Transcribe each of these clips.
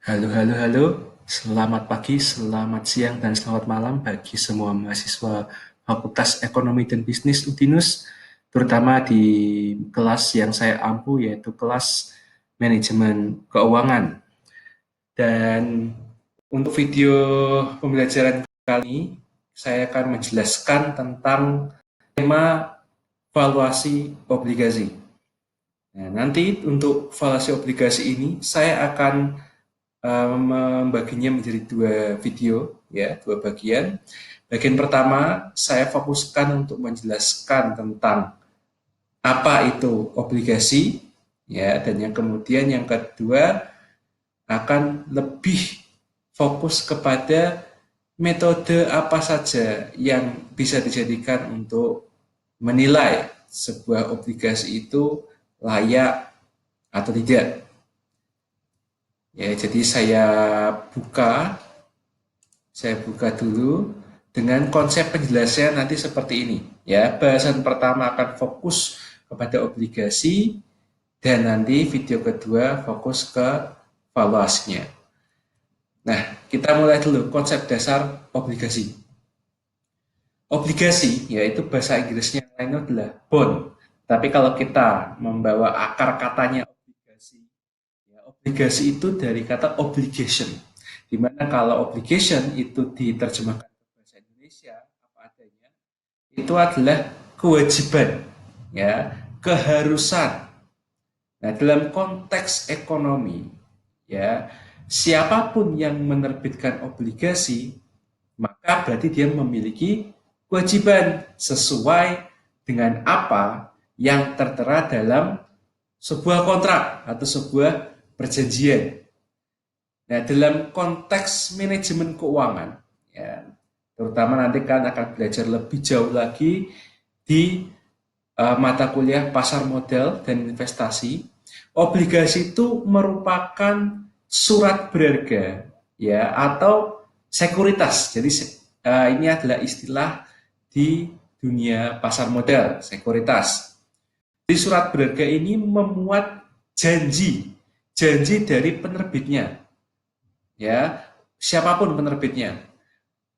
Halo, halo, halo. Selamat pagi, selamat siang, dan selamat malam bagi semua mahasiswa Fakultas Ekonomi dan Bisnis UTINUS, terutama di kelas yang saya ampu, yaitu kelas Manajemen Keuangan. Dan untuk video pembelajaran kali ini, saya akan menjelaskan tentang tema valuasi obligasi. Nah, nanti untuk valuasi obligasi ini, saya akan membaginya menjadi dua video, ya, dua bagian. Bagian pertama, saya fokuskan untuk menjelaskan tentang apa itu obligasi, ya, dan yang kedua akan lebih fokus kepada metode apa saja yang bisa dijadikan untuk menilai sebuah obligasi itu layak atau tidak. Ya, jadi buka saya buka dulu dengan konsep penjelasan nanti seperti ini. Ya, bahasan pertama akan fokus kepada obligasi dan nanti video kedua fokus ke valuasinya. Nah, kita mulai dulu konsep dasar obligasi. Obligasi, yaitu bahasa Inggrisnya lainnya adalah bond. Tapi kalau kita membawa akar katanya obligasi, ya, obligasi itu dari kata obligation. Di mana kalau obligation itu diterjemahkan ke bahasa Indonesia apa adanya, itu adalah kewajiban, ya, keharusan. Nah, dalam konteks ekonomi, ya, siapapun yang menerbitkan obligasi, maka berarti dia memiliki kewajiban sesuai dengan apa yang tertera dalam sebuah kontrak atau sebuah perjanjian. Nah, dalam konteks manajemen keuangan, ya, terutama nanti kan akan belajar lebih jauh lagi di mata kuliah pasar modal dan investasi. Obligasi itu merupakan surat berharga, ya, atau sekuritas. Jadi ini adalah istilah di dunia pasar modal, sekuritas. Di surat berharga ini memuat janji, janji dari penerbitnya, ya, siapapun penerbitnya.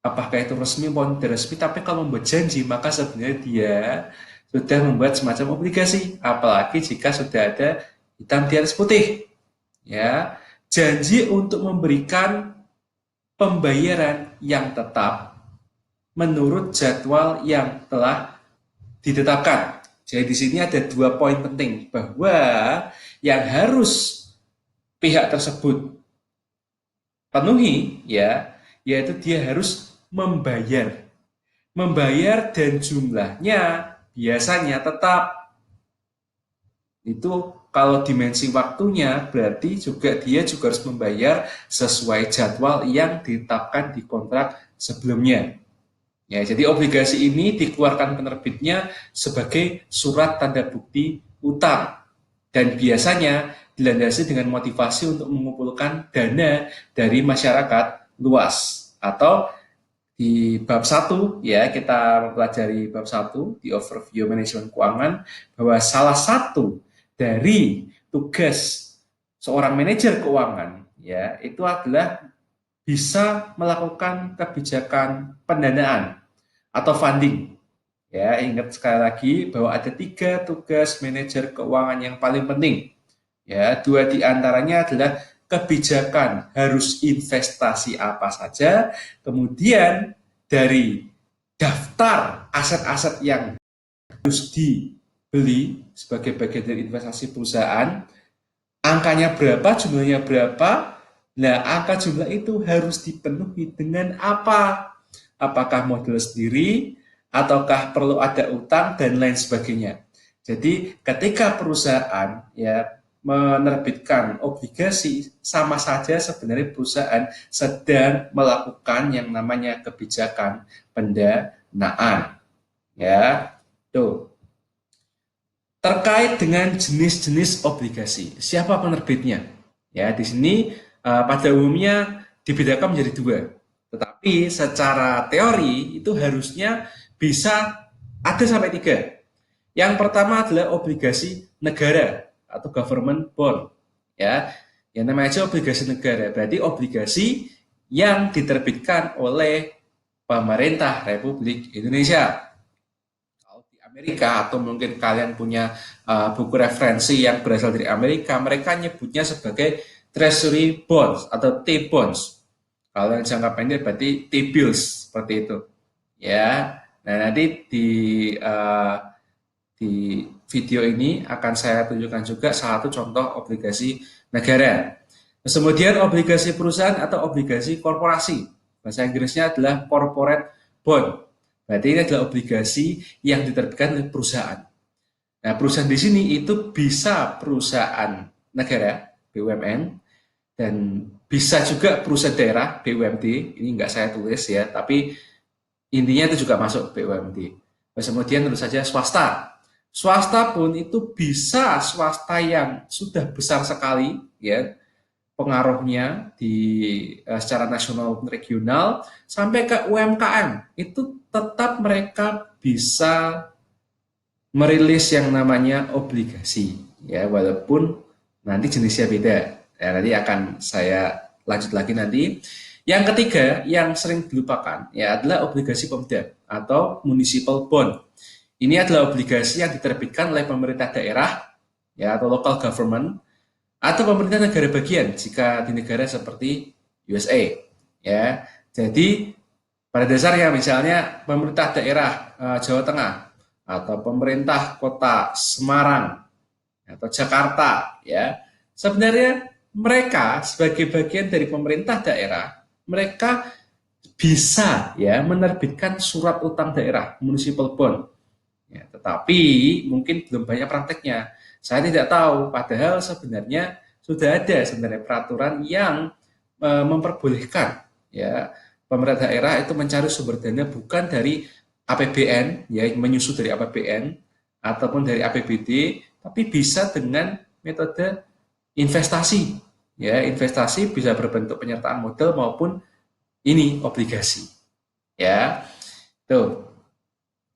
Apakah itu resmi maupun tidak resmi, tapi kalau membuat janji maka sebenarnya dia sudah membuat semacam obligasi, apalagi jika sudah ada hitam di atas putih, ya, janji untuk memberikan pembayaran yang tetap menurut jadwal yang telah ditetapkan. Jadi di sini ada dua poin penting bahwa yang harus pihak tersebut penuhi, ya, yaitu dia harus membayar dan jumlahnya biasanya tetap. Itu kalau dimensi waktunya berarti juga dia juga harus membayar sesuai jadwal yang ditetapkan di kontrak sebelumnya. Ya, jadi obligasi ini dikeluarkan penerbitnya sebagai surat tanda bukti utang dan biasanya dilandasi dengan motivasi untuk mengumpulkan dana dari masyarakat luas. Atau di bab 1, ya, kita mempelajari bab 1 di overview manajemen keuangan bahwa salah satu dari tugas seorang manajer keuangan, ya, itu adalah bisa melakukan kebijakan pendanaan atau funding. Ya, ingat sekali lagi bahwa ada 3 tugas manajer keuangan yang paling penting. Ya, 2 di antaranya adalah kebijakan harus investasi apa saja, kemudian dari daftar aset-aset yang harus dibeli sebagai bagian dari investasi perusahaan, angkanya berapa, jumlahnya berapa. Nah, angka jumlah itu harus dipenuhi dengan apa? Apakah modal sendiri, ataukah perlu ada utang, dan lain sebagainya. Jadi, ketika perusahaan, ya, menerbitkan obligasi, sama saja sebenarnya perusahaan sedang melakukan yang namanya kebijakan pendanaan. Ya, tuh. Terkait dengan jenis-jenis obligasi, siapa penerbitnya? Ya, di sini pada umumnya dibedakan menjadi 2. Tetapi secara teori itu harusnya bisa ada sampai 3. Yang pertama adalah obligasi negara atau government bond. Ya, Ya namanya aja obligasi negara, berarti obligasi yang diterbitkan oleh pemerintah Republik Indonesia. Kalau di Amerika atau mungkin kalian punya buku referensi yang berasal dari Amerika, mereka nyebutnya sebagai Treasury Bonds atau T-Bonds. Kalau yang jangka pendek berarti T-Bills seperti itu. Ya, nah nanti di video ini akan saya tunjukkan juga satu contoh obligasi negara. Terus kemudian obligasi perusahaan atau obligasi korporasi. Bahasa Inggrisnya adalah corporate bond. Berarti ini adalah obligasi yang diterbitkan oleh perusahaan. Nah, perusahaan di sini itu bisa perusahaan negara, BUMN, dan bisa juga perusahaan daerah, BUMD. Ini nggak saya tulis ya, tapi intinya itu juga masuk BUMD. Terus kemudian tentu saja swasta. Swasta pun itu bisa swasta yang sudah besar sekali ya pengaruhnya di secara nasional maupun regional sampai ke UMKM itu tetap mereka bisa merilis yang namanya obligasi ya walaupun nanti jenisnya beda. Ya, nanti akan saya lanjut lagi nanti. Yang ketiga yang sering dilupakan ya adalah obligasi Pemda atau municipal bond. Ini adalah obligasi yang diterbitkan oleh pemerintah daerah ya atau local government atau pemerintah negara bagian jika di negara seperti USA ya. Jadi pada dasarnya misalnya pemerintah daerah Jawa Tengah atau pemerintah kota Semarang atau Jakarta ya. Sebenarnya mereka sebagai bagian dari pemerintah daerah, mereka bisa ya menerbitkan surat utang daerah, municipal bond. Ya, tetapi mungkin belum banyak prakteknya. Saya tidak tahu, padahal sebenarnya sudah ada sebenarnya peraturan yang memperbolehkan ya pemerintah daerah itu mencari sumber dana bukan dari APBN ya menyusun dari APBN ataupun dari APBD, tapi bisa dengan metode investasi ya investasi bisa berbentuk penyertaan modal maupun ini obligasi ya tuh.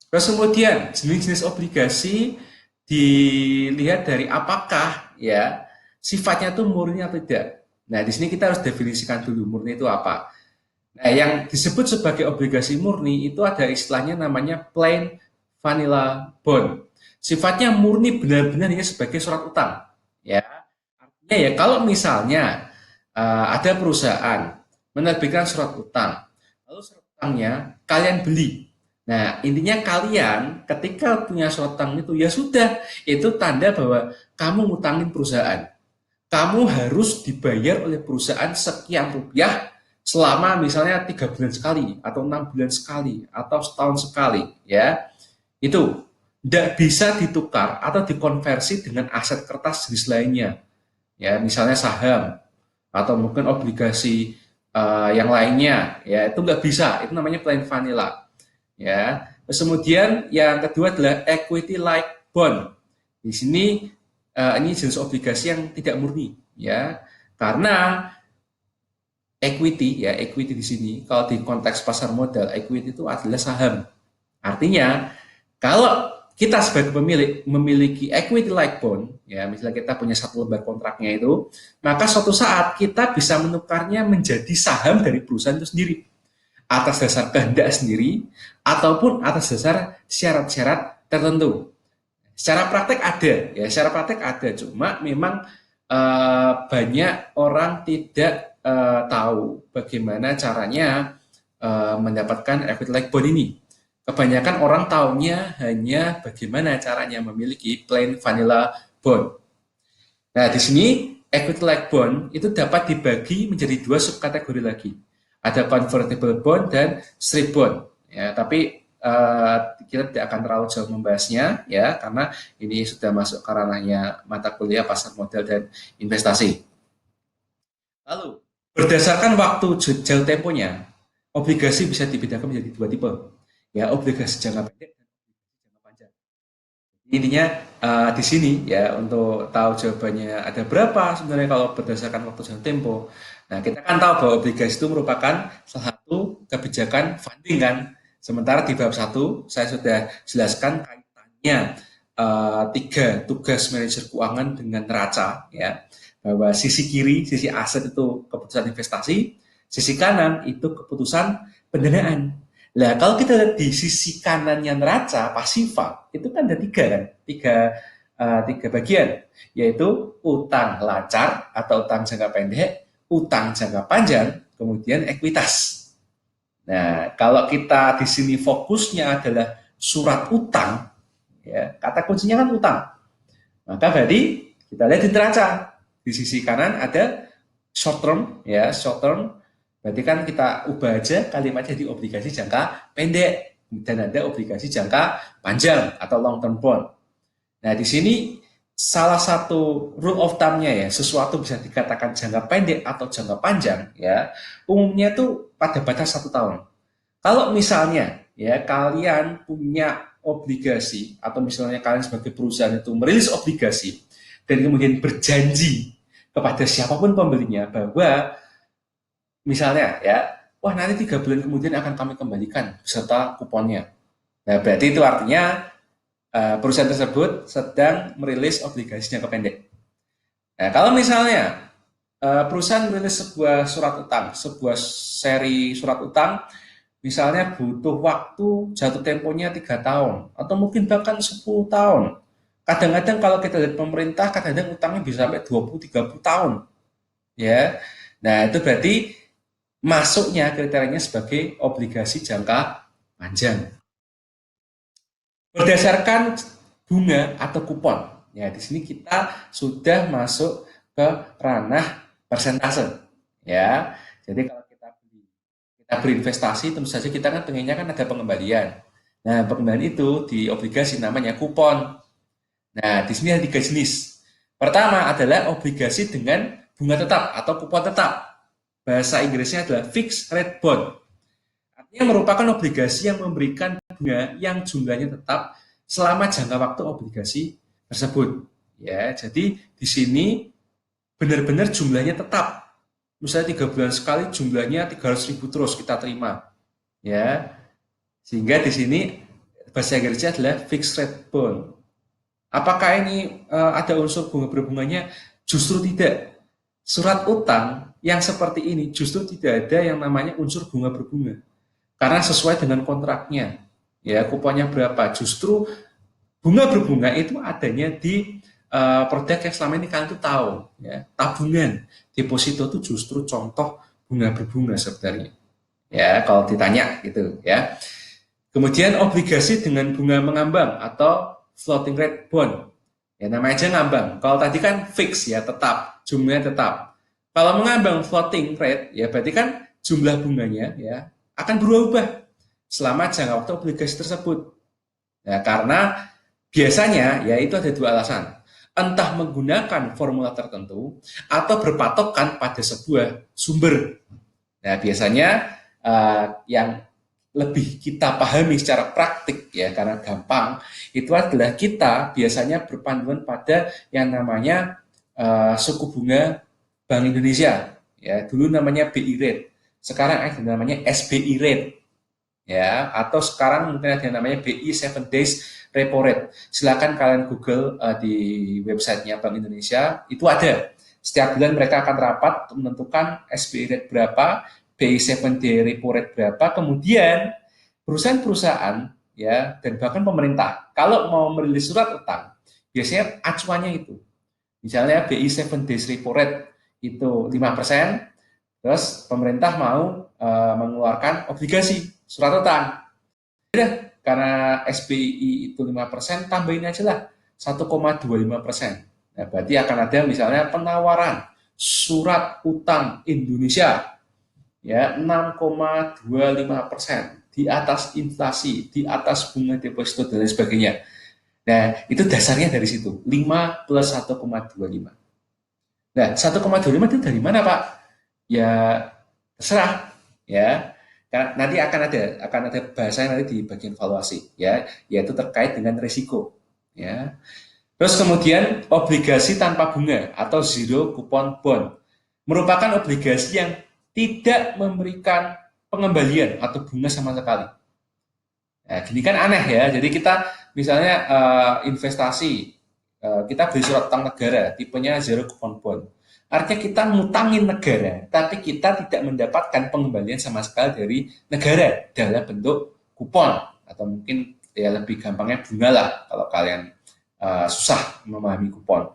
Terus kemudian jenis-jenis obligasi dilihat dari apakah ya sifatnya itu murni atau tidak. Nah di sini kita harus definisikan dulu murni itu apa. Nah yang disebut sebagai obligasi murni itu ada istilahnya namanya plain vanilla bond. Sifatnya murni benar-benar hanya sebagai surat utang ya. Artinya ya kalau misalnya ada perusahaan menerbitkan surat utang, lalu surat utangnya kalian beli. Nah, intinya kalian ketika punya surat utang itu ya sudah, itu tanda bahwa kamu ngutangin perusahaan. Kamu harus dibayar oleh perusahaan sekian rupiah selama misalnya 3 bulan sekali atau 6 bulan sekali atau setahun sekali ya. Itu tidak bisa ditukar atau dikonversi dengan aset kertas jenis lainnya. Ya, misalnya saham atau mungkin obligasi yang lainnya ya itu nggak bisa, itu namanya plain vanilla ya. Terus kemudian yang kedua adalah equity like bond. Di sini ini jenis obligasi yang tidak murni ya. Karena equity di sini kalau di konteks pasar modal equity itu adalah saham. Artinya kalau kita sebagai pemilik memiliki equity like bond, ya misalnya kita punya satu lembar kontraknya itu, maka suatu saat kita bisa menukarnya menjadi saham dari perusahaan itu sendiri atas dasar kehendak sendiri ataupun atas dasar syarat-syarat tertentu. Secara praktek ada, ya secara praktek ada, cuma memang banyak orang tidak tahu bagaimana caranya mendapatkan equity like bond ini. Kebanyakan orang tahunya hanya bagaimana caranya memiliki plain vanilla bond. Nah, di sini equity like bond itu dapat dibagi menjadi 2 subkategori lagi. Ada convertible bond dan straight bond. Ya, tapi kita tidak akan terlalu jauh membahasnya ya karena ini sudah masuk ke ranahnya mata kuliah pasar modal dan investasi. Lalu, berdasarkan waktu jauh temponya, obligasi bisa dibedakan menjadi 2 tipe. Ya, obligasi jangka pendek dan obligasi jangka panjang. Intinya di sini ya untuk tahu jawabannya ada berapa sebenarnya kalau berdasarkan waktu jangka tempo. Nah, kita kan tahu bahwa obligasi itu merupakan salah satu kebijakan funding kan. Sementara di bab 1 saya sudah jelaskan kaitannya tiga tugas manajer keuangan dengan neraca, ya, bahwa sisi kiri, sisi aset itu keputusan investasi, sisi kanan itu keputusan pendanaan. Nah, kalau kita lihat di sisi kanannya neraca pasifa, itu kan ada tiga kan, tiga bagian, yaitu utang lancar atau utang jangka pendek, utang jangka panjang, kemudian ekuitas. Nah, kalau kita di sini fokusnya adalah surat utang, ya, kata kuncinya kan utang. Maka berarti kita lihat di neraca. Di sisi kanan ada short term, ya, short term. Berarti kan kita ubah aja kalimatnya di obligasi jangka pendek dan ada obligasi jangka panjang atau long term bond. Nah, di sini salah satu rule of thumb-nya, ya, sesuatu bisa dikatakan jangka pendek atau jangka panjang, ya, umumnya tuh pada batas 1 tahun. Kalau misalnya, ya, kalian punya obligasi atau misalnya kalian sebagai perusahaan itu merilis obligasi dan kemudian berjanji kepada siapapun pembelinya bahwa misalnya, ya, wah, nanti 3 bulan kemudian akan kami kembalikan beserta kuponnya. Nah, berarti itu artinya perusahaan tersebut sedang merilis obligasi jangka pendek. Nah, kalau misalnya perusahaan merilis sebuah surat utang, sebuah seri surat utang, misalnya butuh waktu jatuh temponya 3 tahun, atau mungkin bahkan 10 tahun. Kadang-kadang kalau kita lihat pemerintah, kadang-kadang utangnya bisa sampai 20-30 tahun. Ya, nah itu berarti masuknya kriterianya sebagai obligasi jangka panjang. Berdasarkan bunga atau kupon, ya, di sini kita sudah masuk ke ranah persentase, ya. Jadi kalau kita berinvestasi, tentu saja kita kan pengennya kan ada pengembalian. Nah, pengembalian itu di obligasi namanya kupon. Nah, di sini ada 3 jenis. Pertama adalah obligasi dengan bunga tetap atau kupon tetap. Bahasa Inggrisnya adalah fixed rate bond. Artinya merupakan obligasi yang memberikan bunga yang jumlahnya tetap selama jangka waktu obligasi tersebut. Ya, jadi di sini benar-benar jumlahnya tetap. Misalnya 3 bulan sekali jumlahnya 300.000 terus kita terima. Ya, sehingga di sini bahasa Inggrisnya adalah fixed rate bond. Apakah ini ada unsur bunga berbunganya? Justru tidak. Surat utang yang seperti ini justru tidak ada yang namanya unsur bunga berbunga. Karena sesuai dengan kontraknya. Ya, kuponnya berapa? Justru bunga berbunga itu adanya di produk yang selama ini kalian itu tahu, ya, tabungan. Deposito itu justru contoh bunga berbunga sebenarnya. Ya, kalau ditanya gitu, ya. Kemudian obligasi dengan bunga mengambang atau floating rate bond. Ya, namanya aja ngambang. Kalau tadi kan fix, ya, tetap, jumlahnya tetap. Kalau mengambang floating rate, ya, berarti kan jumlah bunganya, ya, akan berubah selama jangka waktu obligasi tersebut. Ya, karena biasanya, ya, itu ada 2 alasan. Entah menggunakan formula tertentu atau berpatokan pada sebuah sumber. Nah, biasanya yang lebih kita pahami secara praktik, ya, karena gampang, itu adalah kita biasanya berpanduan pada yang namanya suku bunga Bank Indonesia, ya, dulu namanya BI rate, sekarang ada namanya SBI rate, ya, atau sekarang mungkin ada yang namanya BI 7 days repo rate. Silakan kalian Google di websitenya Bank Indonesia, itu ada. Setiap bulan mereka akan rapat untuk menentukan SBI rate berapa, BI 7 day repo rate berapa, kemudian perusahaan-perusahaan, ya, dan bahkan pemerintah kalau mau merilis surat utang, biasanya acuannya itu. Misalnya BI 7 days repo rate itu 5%, terus pemerintah mau mengeluarkan obligasi surat utang. Udah, karena SBI itu 5%, tambahin aja lah 1,25%. Nah, berarti akan ada misalnya penawaran surat utang Indonesia, ya, 6,25% di atas inflasi, di atas bunga deposito dan lain sebagainya. Nah, itu dasarnya dari situ, 5 plus 1,25. Nah, 1,25 itu dari mana, Pak? Ya, terserah, ya. Karena nanti akan ada bahasanya nanti di bagian valuasi, ya, yaitu terkait dengan risiko, ya. Terus kemudian obligasi tanpa bunga atau zero coupon bond merupakan obligasi yang tidak memberikan pengembalian atau bunga sama sekali. Nah, gini kan aneh ya. Jadi kita misalnya investasi, kita beli surat utang negara, tipenya zero coupon bond. Artinya kita ngutangin negara, tapi kita tidak mendapatkan pengembalian sama sekali dari negara dalam bentuk kupon atau mungkin ya lebih gampangnya bunga lah kalau kalian susah memahami kupon.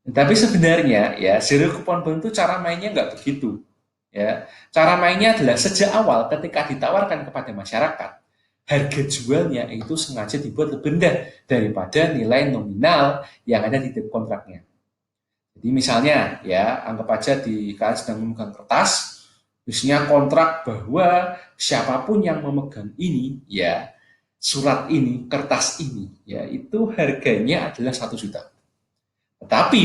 Tapi sebenarnya ya zero coupon bond itu cara mainnya nggak begitu. Ya, cara mainnya adalah sejak awal ketika ditawarkan kepada masyarakat, harga jualnya itu sengaja dibuat lebih rendah daripada nilai nominal yang ada di kontraknya. Jadi misalnya ya anggap aja di kalian sedang memegang kertas, isinya kontrak bahwa siapapun yang memegang ini ya surat ini, kertas ini ya itu harganya adalah 1 juta. Tetapi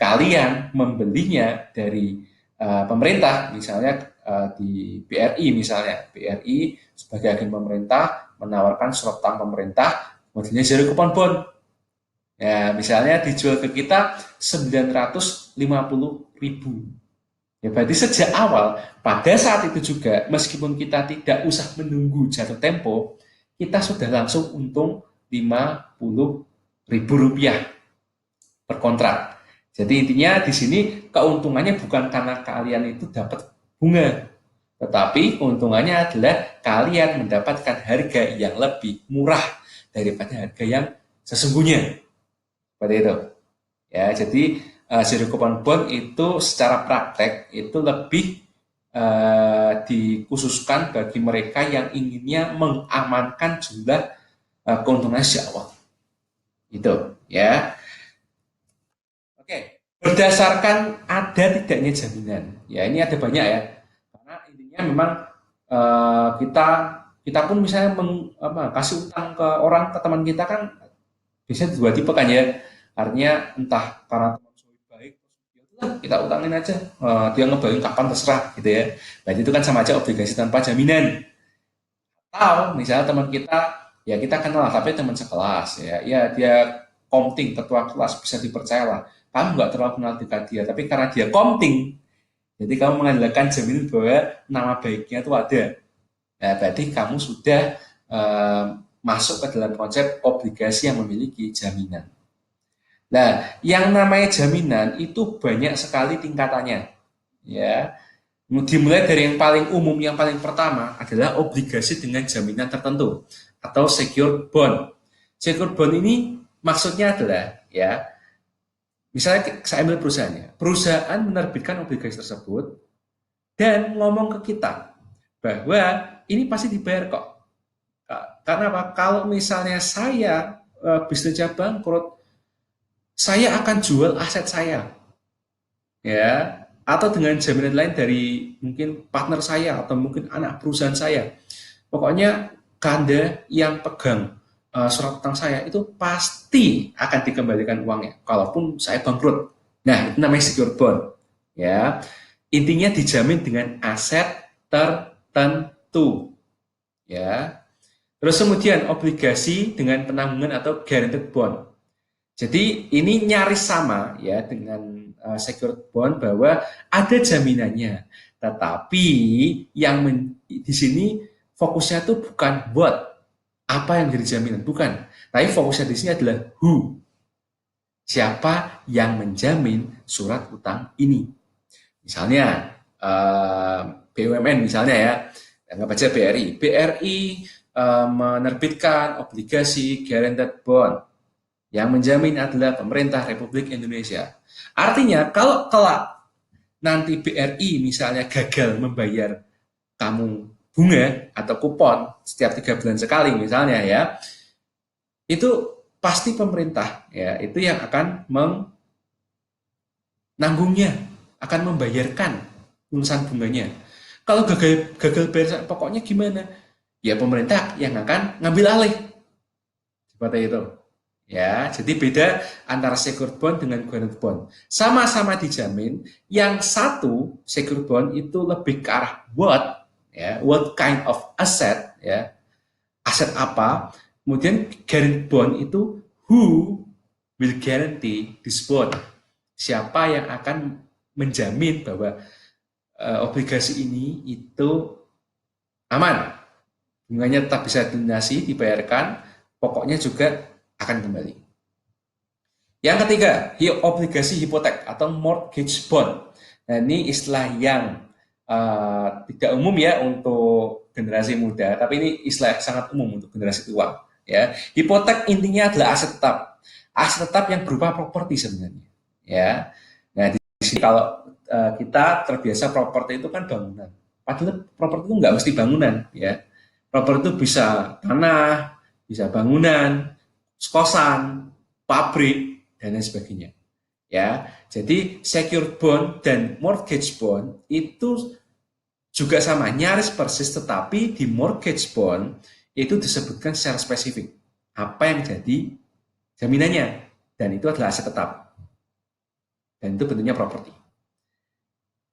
kalian membelinya dari pemerintah, misalnya di BRI misalnya, BRI sebagai agen pemerintah menawarkan surat utang pemerintah modelnya zero coupon bond. Ya, misalnya dijual ke kita 950.000. Ya, berarti sejak awal, pada saat itu juga, meskipun kita tidak usah menunggu jatuh tempo, kita sudah langsung untung Rp50.000 per kontrak. Jadi intinya di sini keuntungannya bukan karena kalian itu dapat bunga, tetapi keuntungannya adalah kalian mendapatkan harga yang lebih murah daripada harga yang sesungguhnya. Seperti itu. Ya, jadi zero coupon bond itu secara praktek itu lebih dikhususkan bagi mereka yang inginnya mengamankan jumlah keuntungan sejak awal. Itu, ya. Oke, berdasarkan ada tidaknya jaminan. Ya, ini ada banyak ya. Karena intinya memang kita kita pun misalnya kasih utang ke orang, ke teman kita kan biasanya dua tipe kan ya. Artinya entah karena teman suami baik, ya udahlah kita utangin aja. Dia ngebayarin kapan terserah gitu ya. Berarti itu kan sama aja obligasi tanpa jaminan. Atau misalnya teman kita, ya kita kenal tapi teman sekelas ya. Ya dia komting, ketua kelas bisa dipercaya lah. Kamu nggak terlalu kenal dengan dia, tapi karena dia komting, jadi kamu mengandalkan jaminan bahwa nama baiknya itu ada. Nah, berarti kamu sudah masuk ke dalam konsep obligasi yang memiliki jaminan. Nah, yang namanya jaminan itu banyak sekali tingkatannya. Ya, dimulai dari yang paling umum, yang paling pertama adalah obligasi dengan jaminan tertentu atau secured bond. Secured bond ini maksudnya adalah ya, misalnya saya ambil perusahaannya, perusahaan menerbitkan obligasi tersebut dan ngomong ke kita bahwa ini pasti dibayar kok. Karena apa? Kalau misalnya saya bisnisnya bangkrut, saya akan jual aset saya, ya, atau dengan jaminan lain dari mungkin partner saya atau mungkin anak perusahaan saya. Pokoknya Anda yang pegang surat utang saya itu pasti akan dikembalikan uangnya, kalaupun saya bangkrut. Nah, itu namanya secure bond. Ya, intinya dijamin dengan aset tertentu. Ya, terus kemudian obligasi dengan penanggungan atau guaranteed bond. Jadi ini nyaris sama ya dengan secured bond bahwa ada jaminannya. Tetapi yang di sini fokusnya tuh bukan buat apa yang jadi jaminan, bukan. Tapi fokusnya di sini adalah who. Siapa yang menjamin surat utang ini? Misalnya BUMN misalnya ya, anggap aja BRI. BRI menerbitkan obligasi guaranteed bond. Yang menjamin adalah pemerintah Republik Indonesia. Artinya kalau kelak nanti BRI misalnya gagal membayar kamu bunga atau kupon setiap 3 bulan sekali misalnya ya, itu pasti pemerintah ya itu yang akan menanggungnya, akan membayarkan lulusan bunganya. Kalau gagal bayar pokoknya gimana? Ya pemerintah yang akan ngambil alih. Seperti itu. Ya, jadi beda antara secured bond dengan guaranteed bond. Sama-sama dijamin, yang satu secured bond itu lebih ke arah what, ya, what kind of asset, ya, aset apa. Kemudian guaranteed bond itu who will guarantee this bond. Siapa yang akan menjamin bahwa obligasi ini itu aman. Bunganya tetap bisa dilunasi, dibayarkan, pokoknya juga akan kembali. Yang ketiga, obligasi hipotek atau mortgage bond. Nah, ini istilah yang tidak umum ya untuk generasi muda, tapi ini istilah yang sangat umum untuk generasi tua. Ya, hipotek intinya adalah aset tetap yang berupa properti sebenarnya. Ya, nah di sini kalau kita terbiasa properti itu kan bangunan. Padahal properti itu nggak mesti bangunan, ya. Properti itu bisa tanah, bisa bangunan, kosan, pabrik, dan lain sebagainya. Ya, jadi secured bond dan mortgage bond itu juga sama, nyaris persis, tetapi di mortgage bond itu disebutkan secara spesifik apa yang jadi jaminannya, dan itu adalah aset tetap, dan itu bentuknya properti.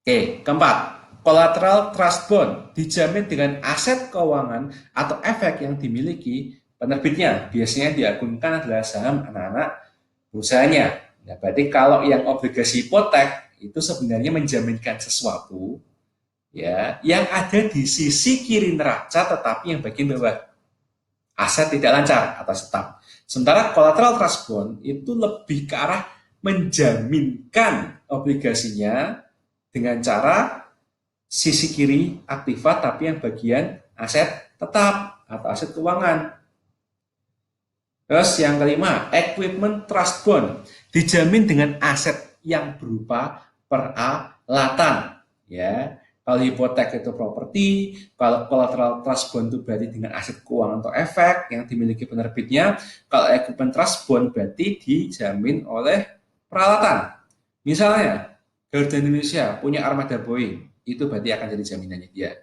Oke, keempat, collateral trust bond dijamin dengan aset keuangan atau efek yang dimiliki penerbitnya. Biasanya diagunkan adalah saham anak-anak perusahaannya. Nah, berarti kalau yang obligasi hipotek itu sebenarnya menjaminkan sesuatu ya yang ada di sisi kiri neraca, tetapi yang bagian bawah aset tidak lancar atau tetap. Sementara collateral trust bond itu lebih ke arah menjaminkan obligasinya dengan cara sisi kiri aktiva, tapi yang bagian aset tetap atau aset keuangan. Terus yang kelima, equipment trust bond dijamin dengan aset yang berupa peralatan. Ya, kalau hipotek itu properti, kalau collateral trust bond itu berarti dengan aset keuangan atau efek yang dimiliki penerbitnya. Kalau equipment trust bond berarti dijamin oleh peralatan. Misalnya, Garuda Indonesia punya armada Boeing, itu berarti akan jadi jaminannya dia.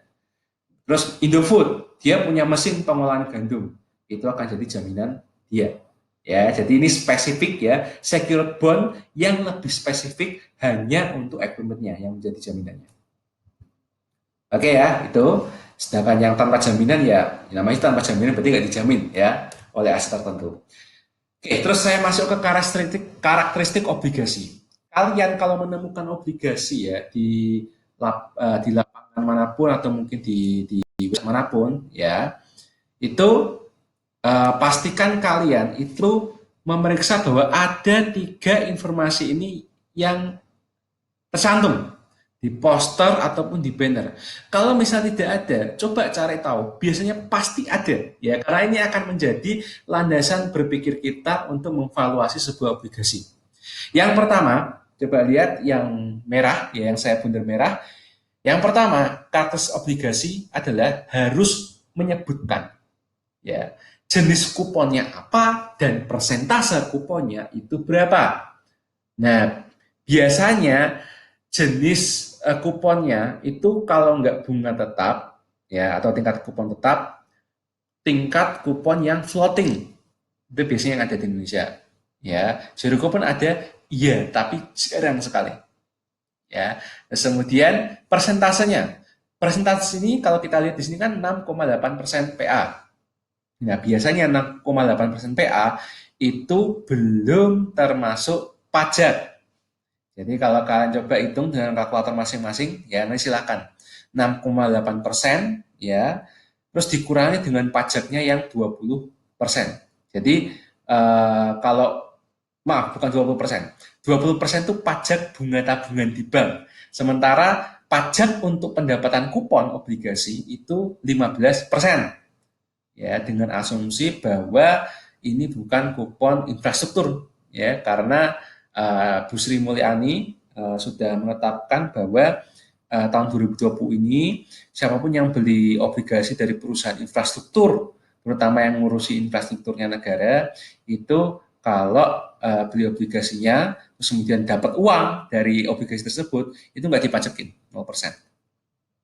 Terus Indofood, dia punya mesin pengolahan gandum, itu akan jadi jaminan dia. Ya, jadi ini spesifik ya, secured bond yang lebih spesifik hanya untuk equipment-nya yang menjadi jaminannya. Oke ya, itu. Sedangkan yang tanpa jaminan ya, namanya tanpa jaminan berarti nggak dijamin ya oleh aset tertentu. Oke, terus saya masuk ke karakteristik obligasi. Kalian kalau menemukan obligasi ya di lapangan manapun atau mungkin di manapun ya, itu pastikan kalian itu memeriksa bahwa ada 3 informasi ini yang tercantum di poster ataupun di banner. Kalau misalnya tidak ada, coba cari tahu. Biasanya pasti ada, ya, karena ini akan menjadi landasan berpikir kita untuk memvaluasi sebuah obligasi. Yang pertama, coba lihat yang merah, ya, yang saya bundar merah. Yang pertama, karakteristik obligasi adalah harus menyebutkan, ya, jenis kuponnya apa dan persentase kuponnya itu berapa. Nah, biasanya jenis kuponnya itu kalau nggak bunga tetap ya atau tingkat kupon tetap, tingkat kupon yang floating itu biasanya yang ada di Indonesia. Ya, zero kupon ada, iya, tapi jarang sekali. Ya, terus kemudian persentasenya, persentase ini kalau kita lihat di sini kan 6,8% PA. Nah, biasanya 6,8% PA itu belum termasuk pajak. Jadi kalau kalian coba hitung dengan kalkulator masing-masing, ya nanti silakan 6,8% ya, terus dikurangi dengan pajaknya yang 20%. Jadi kalau maaf bukan 20%, 20% itu pajak bunga tabungan di bank. Sementara pajak untuk pendapatan kupon obligasi itu 15%. Ya, dengan asumsi bahwa ini bukan kupon infrastruktur ya, karena Bu Sri Mulyani sudah menetapkan bahwa tahun 2020 ini siapapun yang beli obligasi dari perusahaan infrastruktur, terutama yang ngurusi infrastrukturnya negara, itu kalau beli obligasinya terus kemudian dapat uang dari obligasi tersebut itu nggak dipajakin 0%.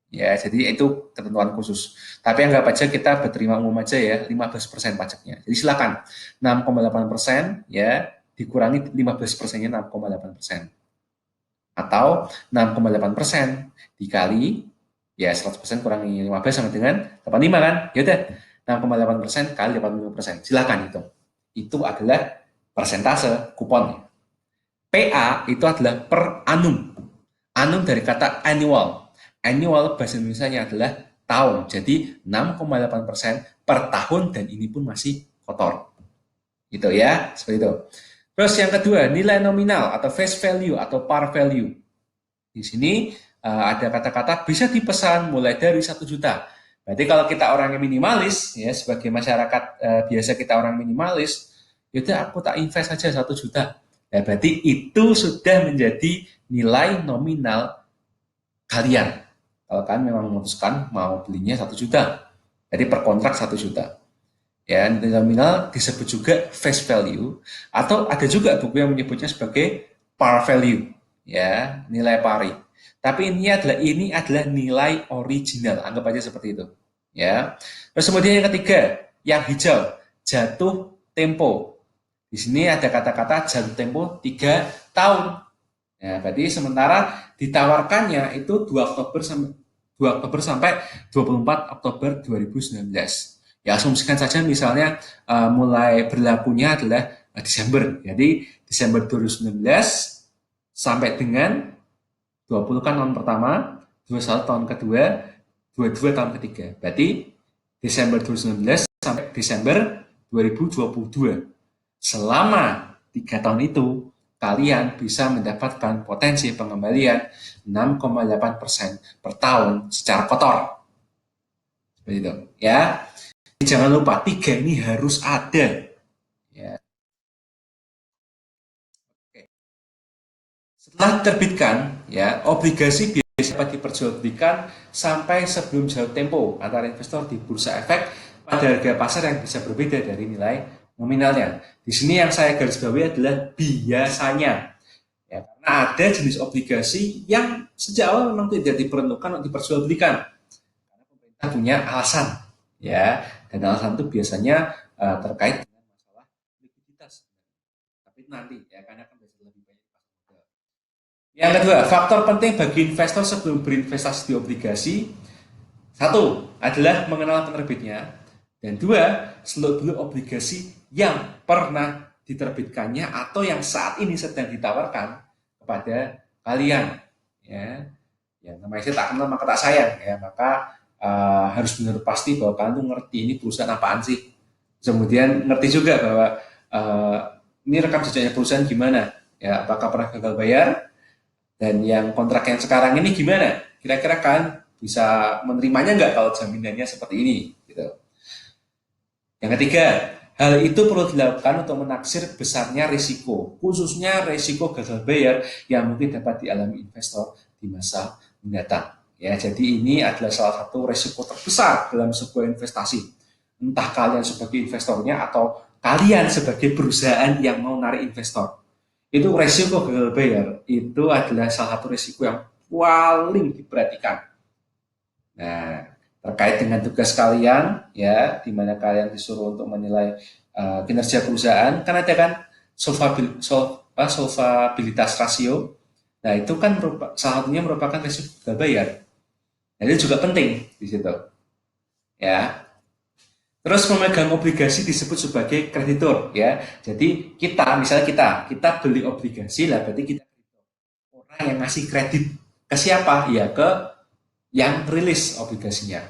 Ya, jadi itu ketentuan khusus. Tapi yang nggak pajak kita berterima umum aja ya, 15% pajaknya. Jadi silakan 6,8% ya dikurangi 15%-nya 6,8%. Atau 6,8% dikali ya 100% kurangi 15 sama dengan 85 kan? Ya udah 6,8% kali 85%. Silakan hitung. Itu adalah persentase kuponnya. PA itu adalah per annum. Annum dari kata annual. Annual bahasa Indonesia adalah tahun. Jadi 6,8% per tahun dan ini pun masih kotor. Gitu ya, seperti itu. Terus yang kedua, nilai nominal atau face value atau par value. Di sini ada kata-kata bisa dipesan mulai dari 1 juta. Berarti kalau kita orang yang minimalis, ya sebagai masyarakat biasa kita orang minimalis, yaudah aku tak invest saja 1 juta. Nah, berarti itu sudah menjadi nilai nominal kalian. Kalau kalian memang memutuskan mau belinya 1 juta. Jadi per kontrak 1 juta. Ya, nilai nominal disebut juga face value atau ada juga buku yang menyebutnya sebagai par value, ya, nilai pari. Tapi ini adalah nilai original, anggap aja seperti itu, ya. Terus kemudian yang ketiga, yang hijau, jatuh tempo. Di sini ada kata-kata jatuh tempo 3 tahun. Ya, berarti sementara ditawarkannya itu 2 Oktober sampai 24 Oktober 2019. Ya asumsikan saja misalnya mulai berlakunya adalah Desember. Jadi Desember 2019 sampai dengan 20 kan tahun pertama, 21 tahun kedua, 22 tahun ketiga. Berarti Desember 2019 sampai Desember 2022. Selama 3 tahun itu, kalian bisa mendapatkan potensi pengembalian 6,8% per tahun secara kotor. Seperti itu, ya. Jangan lupa 3 ini harus ada. Ya. Oke. Setelah diterbitkan, ya obligasi biasa dapat diperjualbelikan sampai sebelum jatuh tempo antara investor di bursa efek pada harga pasar yang bisa berbeda dari nilai nominalnya. Di sini yang saya garis bawahi adalah biasanya. Ya, karena ada jenis obligasi yang sejak awal memang tidak diperuntukkan untuk diperjualbelikan. Karena pemerintah punya alasan, ya, dan alasan itu biasanya terkait dengan masalah likuiditas. Tapi nanti ya karena akan lebih banyak pasar modal. Yang kedua, faktor penting bagi investor sebelum berinvestasi di obligasi, satu adalah mengenal penerbitnya, dan dua, seluk-beluk obligasi yang pernah diterbitkannya atau yang saat ini sedang ditawarkan kepada kalian. Ya namanya saya tak kenal maka tak sayang, ya maka harus benar pasti bahwa kalian tuh ngerti ini perusahaan apaan sih. Kemudian ngerti juga bahwa ini rekam jejaknya perusahaan gimana, ya apakah pernah gagal bayar, dan yang kontrak yang sekarang ini gimana. Kira-kira kalian bisa menerimanya nggak kalau jaminannya seperti ini, gitu. Yang ketiga, hal itu perlu dilakukan untuk menaksir besarnya risiko, khususnya risiko gagal bayar yang mungkin dapat dialami investor di masa mendatang. Ya, jadi ini adalah salah satu risiko terbesar dalam sebuah investasi. Entah kalian sebagai investornya atau kalian sebagai perusahaan yang mau narik investor. Itu risiko gagal bayar, itu adalah salah satu risiko yang paling diperhatikan. Nah, terkait dengan tugas kalian, ya, di mana kalian disuruh untuk menilai kinerja perusahaan, kan ada kan solvabilitas rasio. Nah, itu kan salah satunya merupakan risiko gagal bayar. Nah, itu juga penting di situ. Ya. Terus pemegang obligasi disebut sebagai kreditor, ya. Jadi misalnya kita beli obligasi lah, berarti kita orang yang ngasih kredit ke siapa? Ya ke yang rilis obligasinya.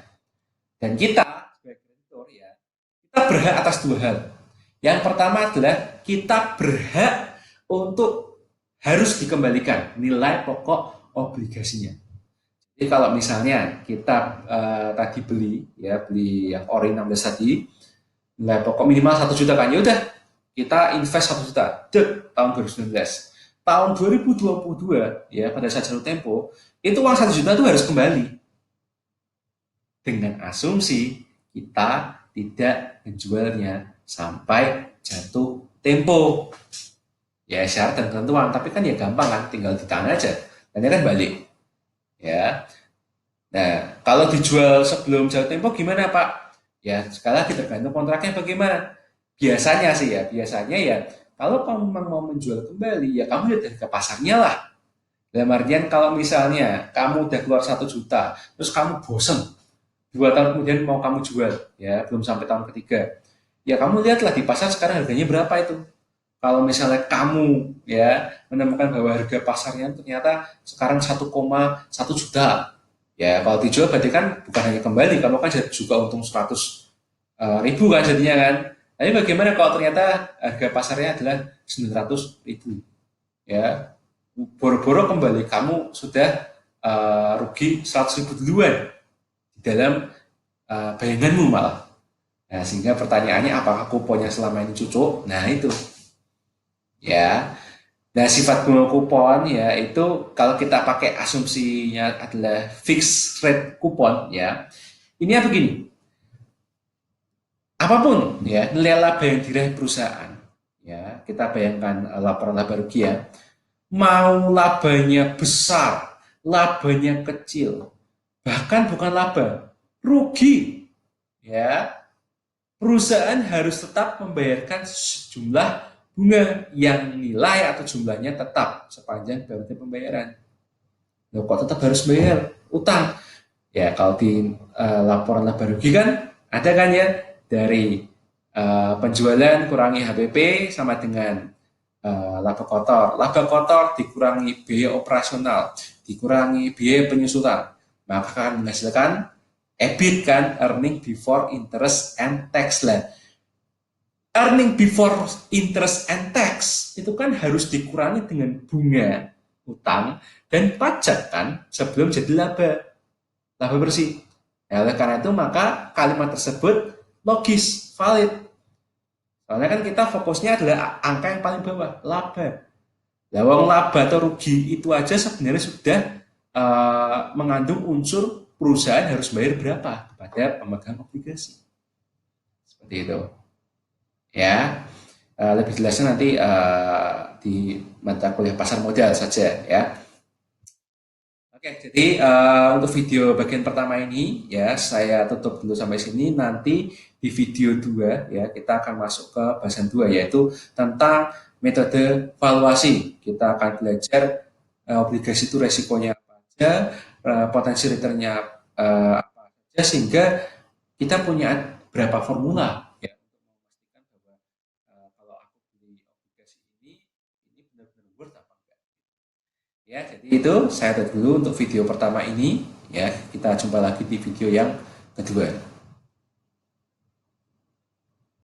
Dan kita sebagai kreditor, ya, kita berhak atas 2 hal. Yang pertama adalah kita berhak untuk harus dikembalikan nilai pokok obligasinya. Jadi kalau misalnya kita tadi beli yang ori 16 tadi, nilai pokok minimal 1 juta kan, ya udah kita invest 1 juta, tahun 2019. Tahun 2022 ya pada saat jatuh tempo, itu uang 1 juta itu harus kembali. Dengan asumsi kita tidak menjualnya sampai jatuh tempo. Ya syarat dan ketentuan, tapi kan ya gampang kan, tinggal ditahan aja. Dan kan balik. Ya. Nah, kalau dijual sebelum jatuh tempo gimana, Pak? Ya, sekali lagi tergantung kontraknya bagaimana. Biasanya ya kalau kamu memang mau menjual kembali, ya kamu lihat dari ke pasarnya lah. Dalam artian kalau misalnya kamu udah keluar 1 juta, terus kamu bosen, 2 tahun kemudian mau kamu jual, ya belum sampai tahun ketiga, ya kamu lihatlah di pasar sekarang harganya berapa itu. Kalau misalnya kamu ya menemukan bahwa harga pasarnya ternyata sekarang 1,1 juta, Ya kalau dijual berarti kan bukan hanya kembali, kamu kan juga untung 100.000 kan jadinya kan. Tapi bagaimana kalau ternyata harga pasarnya adalah 900.000? Ya, boro-boro kembali kamu sudah rugi 100.000 duluan di dalam bayanganmu malah. Nah, sehingga pertanyaannya apakah kuponnya selama ini cocok? Nah, itu ya. Nah, sifat bunga kupon ya itu kalau kita pakai asumsinya adalah fixed rate kupon ya. Ini ya begini, apapun ya nilai laba yang diraih perusahaan ya, kita bayangkan laporan laba rugi ya. Mau labanya besar, labanya kecil, bahkan bukan laba, rugi ya, perusahaan harus tetap membayarkan sejumlah bunga yang nilai atau jumlahnya tetap sepanjang periode pembayaran. Loh, kok tetap harus bayar utang? Ya, kalau di laporan laba rugi kan ada kan ya, dari penjualan kurangi HPP sama dengan laba kotor. Laba kotor dikurangi biaya operasional, dikurangi biaya penyusutan, maka akan menghasilkan EBIT kan, earning before interest and tax lah. Earning before interest and tax itu kan harus dikurangi dengan bunga utang dan pajak kan sebelum jadi laba bersih. Ya, oleh karena itu maka kalimat tersebut logis, valid. Soalnya kan kita fokusnya adalah angka yang paling bawah, laba. Lawang laba atau rugi itu aja sebenarnya sudah mengandung unsur perusahaan harus bayar berapa kepada pemegang obligasi. Seperti itu. Ya, lebih jelasnya nanti di mata kuliah pasar modal saja ya. Oke, jadi untuk video bagian pertama ini ya saya tutup dulu sampai sini. Nanti di video 2 ya kita akan masuk ke bahasan 2 yaitu tentang metode valuasi. Kita akan belajar obligasi itu resikonya apa aja, potensi returnnya apa saja sehingga kita punya berapa formula ya untuk memastikan bahwa kalau aku beli obligasi ini benar-benar worth apa enggak. Ya, jadi itu saya tutup dulu untuk video pertama ini. Ya, kita jumpa lagi di video yang kedua.